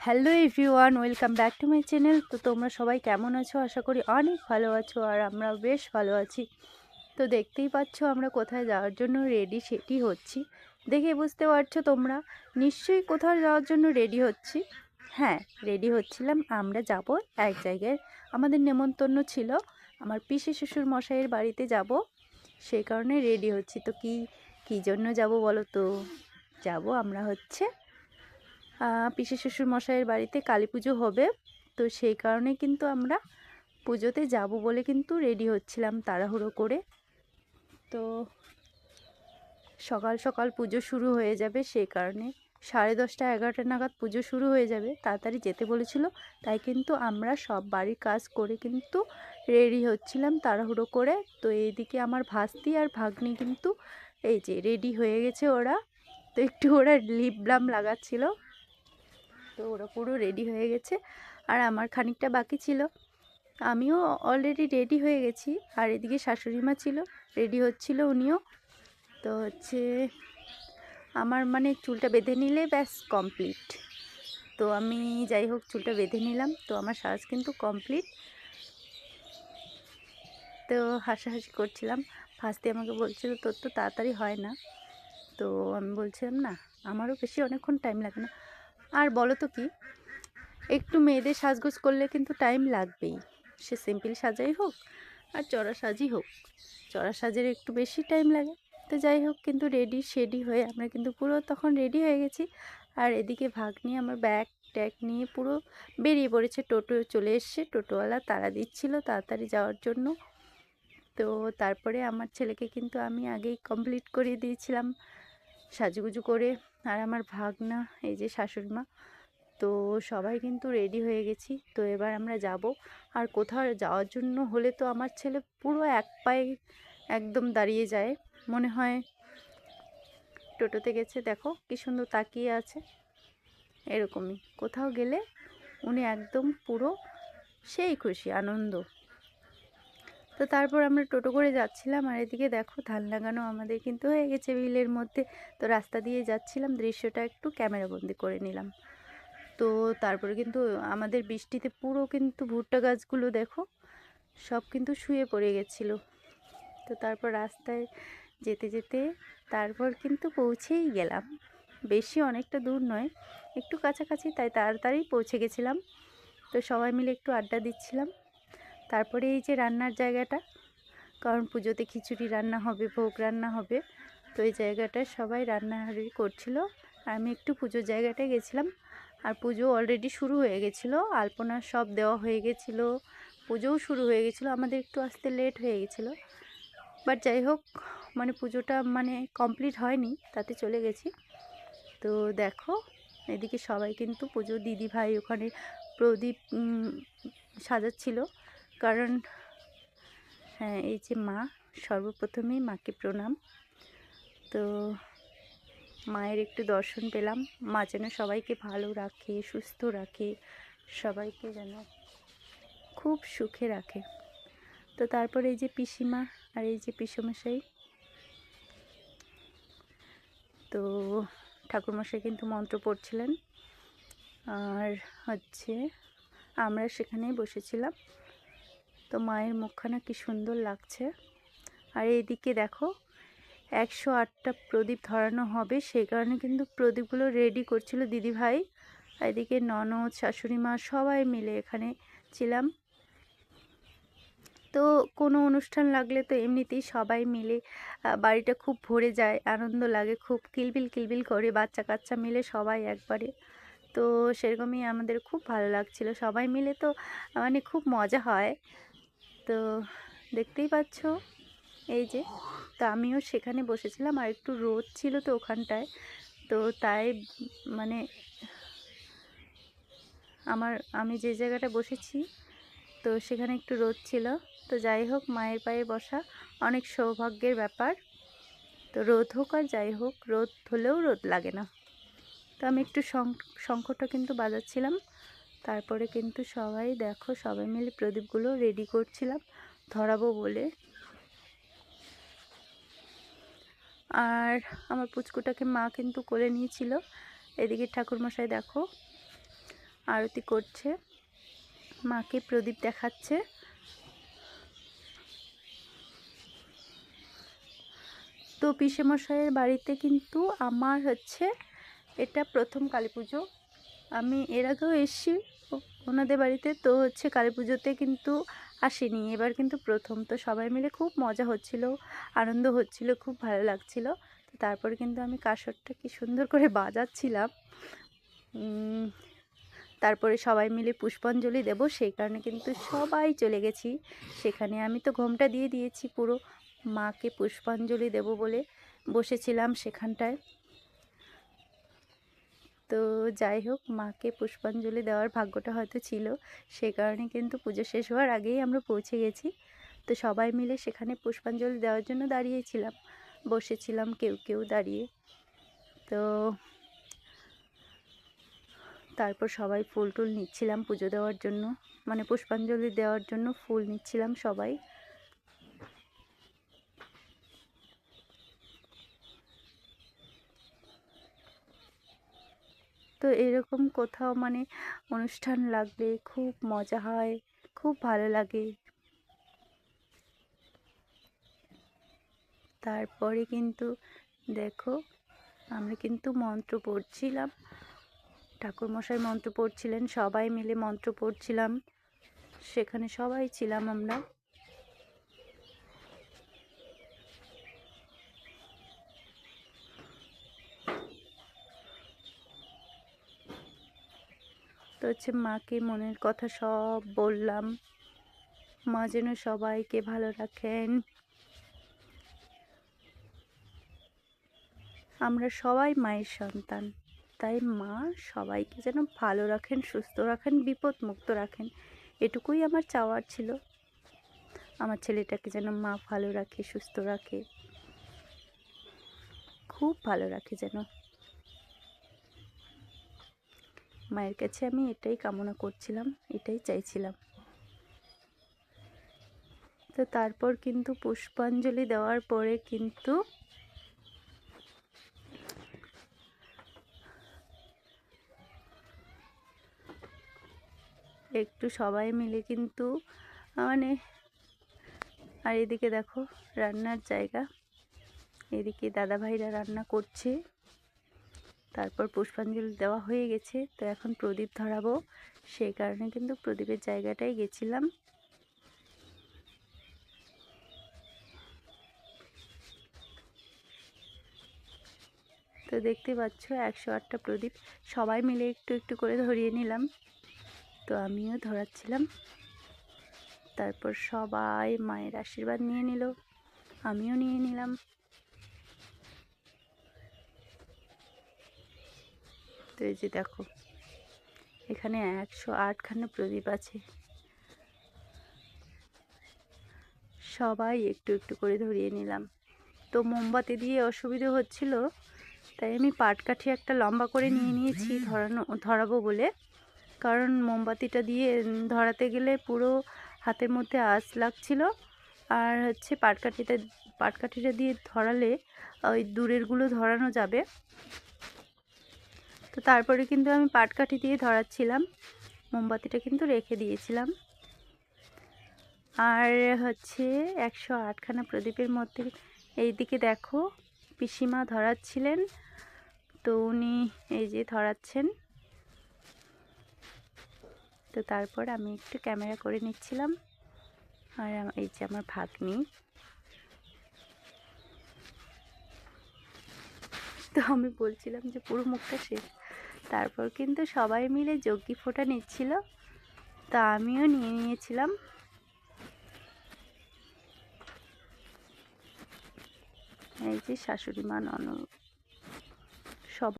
Hello everyone, welcome back to my channel. তো তোমরা সবাই কেমন আছো? আশা করি অনেক ভালো আছো, আর আমরা বেশ ভালো আছি। তো দেখতেই পাচ্ছ আমরা কোথায় যাওয়ার জন্য রেডি সেটি হচ্ছি। দেখে বুঝতে পারছো তোমরা নিশ্চয়ই কোথাও যাওয়ার জন্য রেডি হচ্ছি। হ্যাঁ, রেডি হচ্ছিলাম, আমরা যাব এক জায়গায়। আমাদের নেমন্তন্ন ছিল, আমার পিসি শ্বশুর মশাইয়ের বাড়িতে যাব, সেই কারণে রেডি হচ্ছি। তো কী জন্য যাব বলো তো? যাব আমরা হচ্ছে পিসি শ্বশুর মশাইয়ের বাড়িতে কালী পুজো হবে। তো সেই কারণে কিন্তু আমরা পুজোতে যাব বলে কিন্তু রেডি হচ্ছিলাম তাড়াহুড়ো করে। তো সকাল সকাল পুজো শুরু হয়ে যাবে, সেই কারণে 10:30 11টা নাগাদ পুজো শুরু হয়ে যাবে, তাড়াতাড়ি যেতে বলেছিল। তাই কিন্তু আমরা সব বাড়ির কাজ করে কিন্তু রেডি হচ্ছিলাম তাড়াহুড়ো করে। তো এইদিকে আমার ভাস্তি আর ভাগ্নি কিন্তু এই যে রেডি হয়ে গেছে ওরা। তো একটু ওরা লিপ বাম লাগাচ্ছিল, তো ওরা পুরো রেডি হয়ে গেছে, আর আমার খানিকটা বাকি ছিল। আমিও অলরেডি রেডি হয়ে গেছি, আর এদিকে শাশুড়ি মা ছিল, রেডি হচ্ছিল উনিও। তো হচ্ছে আমার মানে চুলটা বেঁধে নিলে ব্যাস কমপ্লিট। তো আমি যাই হোক চুলটা বেঁধে নিলাম, তো আমার সাজ কিন্তু কমপ্লিট। তো হাসাহাসি করছিলাম, ফার্স্টে আমাকে বলছিল তোর তো তাড়াতাড়ি হয় না। তো আমি বলছিলাম না, আমারও বেশি অনেকক্ষণ টাইম লাগে না। আর বলো তো কি, একটু মেয়েদের সাজগোজ করলে কিন্তু টাইম লাগবেই, সে সিম্পল সাজাই হোক আর চড়া সাজই হোক। চড়া সাজের একটু বেশি টাইম লাগে। তো যাই হোক, কিন্তু রেডি শেডি হয়ে আমরা কিন্তু পুরো তখন রেডি হয়ে গেছি। আর এদিকে ভাগ নিয়ে আমার ব্যাগ ট্যাগ নিয়ে পুরো বেরিয়ে পড়েছে। টোটো চলে এসছে, টোটোওয়ালা তাড়া দিচ্ছিল তাড়াতাড়ি যাওয়ার জন্য। তো তারপরে আমার ছেলেকে কিন্তু আমি আগেই কমপ্লিট করিয়ে দিয়েছিলাম সাজুগুজু করে। আর আমার ভাগনা, এই যে শাশুড়ি মা, তো সবাই কিন্তু রেডি হয়ে গেছি। তো এবার আমরা যাব। আর কোথাও যাওয়ার জন্য হলে তো আমার ছেলে পুরো এক পায়ে একদম দাঁড়িয়ে যায়, মনে হয় টোটোতে গেছে। দেখো কি সুন্দর তাকিয়ে আছে, এরকমই কোথাও গেলে উনি একদম পুরো সেই খুশি আনন্দ। তো তারপর আমরা টোটো করে যাচ্ছিলাম, আর এদিকে দেখো ধান লাগানো আমাদের কিন্তু হয়ে গেছে বিলের মধ্যে। তো রাস্তা দিয়ে যাচ্ছিলাম, দৃশ্যটা একটু ক্যামেরাবন্দি করে নিলাম। তো তারপরে কিন্তু আমাদের বৃষ্টিতে পুরো কিন্তু ভুট্টা গাছগুলো দেখো সব কিন্তু শুয়ে পড়ে গেছিলো। তো তারপর রাস্তায় যেতে যেতে তারপর কিন্তু পৌঁছেই গেলাম। বেশি অনেকটা দূর নয়, একটু কাছাকাছি, তাই তাড়াতাড়ি পৌঁছে গেছিলাম। তো সবাই মিলে একটু আড্ডা দিচ্ছিলাম। তারপরে এই যে রান্নার জায়গাটা, কারণ পুজোতে খিচুড়ি রান্না হবে, ভোগ রান্না হবে, তো এই জায়গাটায় সবাই রান্নাহারি করছিল। আর আমি একটু পুজোর জায়গাটায় গেছিলাম। আর পুজো অলরেডি শুরু হয়ে গেছিলো, আলপনা সব দেওয়া হয়ে গেছিলো, পুজোও শুরু হয়ে গেছিলো। আমাদের একটু আসতে লেট হয়ে গেছিলো, বাট যাই হোক, মানে পুজোটা মানে কমপ্লিট হয়নি, তাতে চলে গেছি। তো দেখো এদিকে সবাই কিন্তু পুজো, দিদি ভাই ওখানে প্রদীপ সাজাচ্ছিল। কারণ হ্যাঁ, এই যে মা, সর্বপ্রথমেই মাকে প্রণাম। তো মায়ের একটু দর্শন পেলাম। মা যেন সবাইকে ভালো রাখে, সুস্থ রাখে, সবাইকে যেন খুব সুখে রাখে। তো তারপর এই যে পিসিমা আর এই যে পিসেমশাই, তো ঠাকুরমশাই কিন্তু মন্ত্র পড়ছিলেন। আর হচ্ছে আমরা সেখানেই বসেছিলাম। তো মায়ের মুখখানা কি সুন্দর লাগছে। আর এইদিকে দেখো 108টা প্রদীপ ধরানো হবে, সেই কারণে কিন্তু প্রদীপগুলো রেডি করছিল দিদিভাই। এদিকে ননদ, শাশুড়ি মা সবাই মিলে এখানে ছিলাম। তো কোনো অনুষ্ঠান লাগলে তো এমনিতেই সবাই মিলে বাড়িটা খুব ভরে যায়, আনন্দ লাগে, খুব কিলবিল কিলবিল করে বাচ্চা কাচ্চা মিলে সবাই একবারে। তো সেরকমই আমাদের খুব ভালো লাগছিল সবাই মিলে, তো মানে খুব মজা হয়। তো দেখতেই পাচ্ছ এই যে, তো আমিও সেখানে বসেছিলাম, আর একটু রোদ ছিল তো ওখানটায়, তো তাই মানে আমি যে জায়গাটা বসেছি, তো সেখানে একটু রোদ ছিল। তো যাই হোক, মায়ের পায়ে বসা অনেক সৌভাগ্যের ব্যাপার। তো রোদ হোক আর যাই হোক, রোদ হলেও রোদ লাগে না। তো আমি একটু শঙ্খটা কিন্তু বাজাচ্ছিলাম। তারপরে কিন্তু সবাই দেখো সবাই মিলে প্রদীপগুলো রেডি করছিলাম ধরাবো বলে। আর আমার পুচকুটাকে মা কিন্তু কোলে নিয়েছিল। এদিকে ঠাকুরমশাই দেখো আরতি করছে, মাকে প্রদীপ দেখাচ্ছে। তো পিসেমশাইয়ের বাড়িতে কিন্তু আমার হচ্ছে এটা প্রথম কালী পুজো। আমি এর আগেও এসেছি ওনাদের বাড়িতে, তো হচ্ছে কালী পুজোতে কিন্তু আসিনি, এবার কিন্তু প্রথম। তো সবাই মিলে খুব মজা হচ্ছিল, আনন্দ হচ্ছিল, খুব ভালো লাগছিল। তো তারপরে কিন্তু আমি কাসরটা কি সুন্দর করে বাজাচ্ছিলাম। তারপরে সবাই মিলে পুষ্পাঞ্জলি দেব, সেই কারণে কিন্তু সবাই চলে গেছি সেখানে। আমি তো ঘোমটা দিয়ে দিয়েছি পুরো, মাকে পুষ্পাঞ্জলি দেব বলে বসেছিলাম সেখানটায়। তো যাই হোক, মাকে পুষ্পাঞ্জলি দেওয়ার ভাগ্যটা হয়তো ছিল, সে কারণে কিন্তু পুজো শেষ হওয়ার আগেই আমরা পৌঁছে গেছি। তো সবাই মিলে সেখানে পুষ্পাঞ্জলি দেওয়ার জন্য দাঁড়িয়েছিলাম, বসেছিলাম কেউ কেউ দাঁড়িয়ে। তো তারপর সবাই ফুল টুল নিচ্ছিলাম পুজো দেওয়ার জন্য, মানে পুষ্পাঞ্জলি দেওয়ার জন্য ফুল নিচ্ছিলাম সবাই। তো এরকম কোথাও মানে অনুষ্ঠান লাগলে খুব মজা হয়, খুব ভালো লাগে। তারপরে কিন্তু দেখো, আমরা কিন্তু মন্ত্র পড়ছিলাম, ঠাকুরমশাই মন্ত্র পড়ছিলেন, সবাই মিলে মন্ত্র পড়ছিলাম, সেখানে সবাই ছিলাম আমরা। তো হচ্ছে মাকে মনের কথা সব বললাম, মা যেন সবাইকে ভালো রাখেন। আমরা সবাই মায়ের সন্তান, তাই মা সবাইকে যেন ভালো রাখেন, সুস্থ রাখেন, বিপদ মুক্ত রাখেন, এটুকুই আমার চাওয়ার ছিল। আমার ছেলেটাকে যেন মা ভালো রাখে, সুস্থ রাখে, খুব ভালো রাখে যেন। মায়ের কাছে আমি এটাই কামনা করছিলাম, এটাই চাইছিলাম। তো তারপর কিন্তু পুষ্পাঞ্জলি দেওয়ার পরে কিন্তু একটু সবাই মিলে কিন্তু মানে, আর এদিকে দেখো রান্নার জায়গা, এদিকে দাদা ভাইরা রান্না করছে। তারপর পুষ্পাঞ্জলি দেওয়া হয়ে গেছে, তো এখন প্রদীপ ধরাবো, সেই কারণে কিন্তু প্রদীপের জায়গাটায় গেছিলাম। তো দেখতে পাচ্ছ 108টা প্রদীপ সবাই মিলে একটু একটু করে ধরিয়ে নিলাম। তো আমিও ধরাচ্ছিলাম, তারপর সবাই মায়ের আশীর্বাদ নিয়ে নিল, আমিও নিয়ে নিলাম। তো এই যে দেখো, এখানে 108খানা প্রদীপ আছে, সবাই একটু একটু করে ধরিয়ে নিলাম। তো মোমবাতি দিয়ে অসুবিধা হচ্ছিল, তাই আমি পাটকাঠি একটা লম্বা করে নিয়ে নিয়েছি ধরাবো বলে। কারণ মোমবাতিটা দিয়ে ধরাতে গেলে পুরো হাতের মধ্যে আঁচ লাগছিল, আর হচ্ছে পাটকাঠিটা দিয়ে ধরালে ওই দূরেরগুলো ধরানো যাবে। তো তারপরে কিন্তু আমি পাটকাঠি দিয়ে ধরাচ্ছিলাম, মোমবাতিটা কিন্তু রেখে দিয়েছিলাম। আর হচ্ছে 108খানা প্রদীপের মধ্যে এইদিকে দেখো পিসিমা ধরাচ্ছিলেন, তো উনি এই যে ধরাচ্ছেন। তো তারপর আমি একটু ক্যামেরা করে নিচ্ছিলাম, আর এই যে আমার ভাগ্নি। তো আমি বলছিলাম যে পুরো মুখটা শেষ। তারপর কিন্তু সবাই মিলে যজ্ঞি ফোঁটা নিচ্ছিল, তা আমিও নিয়ে নিয়েছিলাম। এই যে শাশুড়ি মা, ননদ,